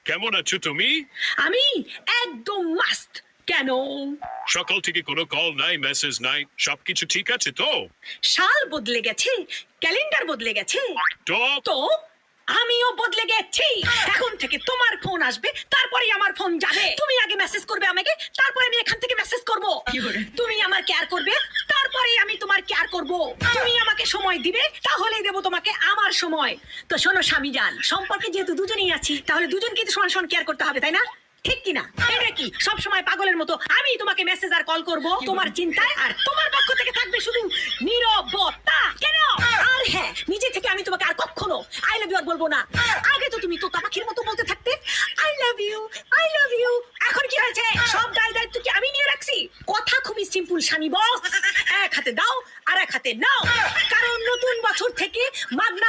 কেমন আছো তুমি? আমি একদম মাস্ত। কেন? সকাল থেকে কোনো কল নাই, মেসেজ নাই, সবকিছু ঠিক আছে তো? সাল বদলে গেছে, ক্যালেন্ডার বদলে গেছে, তো তো আমিও বদলে গেছি। এখন থেকে তোমার ফোন আসবে, তারপরেই আমার ফোন যাবে। তুমি আগে মেসেজ করবে আমাকে, তারপরে আমি এখান থেকে মেসেজ করব। তুমি আমার কেয়ার করবে, তারপরেই আমি তোমার কেয়ার করব। তুমি আমাকে সময় দিবে, তাহলেই দেব তোমাকে আমার সময়। তো শোনো স্বামীজান, সম্পর্কে যেহেতু দুজনেই আছি, তাহলে দুজনকে তো সমান সমান কেয়ার করতে হবে, তাই না? ঠিক কিনা? এটা কি সব সময় পাগলের মতো আমি তোমাকে মেসেজ আর কল করব তোমার চিন্তায়, আর তোমার পক্ষ থেকে থাকবে শুধু নীরবতা? কেন? আর হ্যাঁ, নিজে থেকে আমি তোমাকে আর কখনো আই লাভ ইউ আর বলবো না। আগে তো তুমি তোতা পাখির মতো বলতে থাকতে I love you, I love you. এখন কি হয়েছে? সব দায় দায়িত্ব কি আমি নিয়ে রাখছি? কথা খুবই সিম্পল স্বামী বস, এক হাতে দাও আর এক হাতে নাও, কারণ নতুন বছর থেকে মাগনা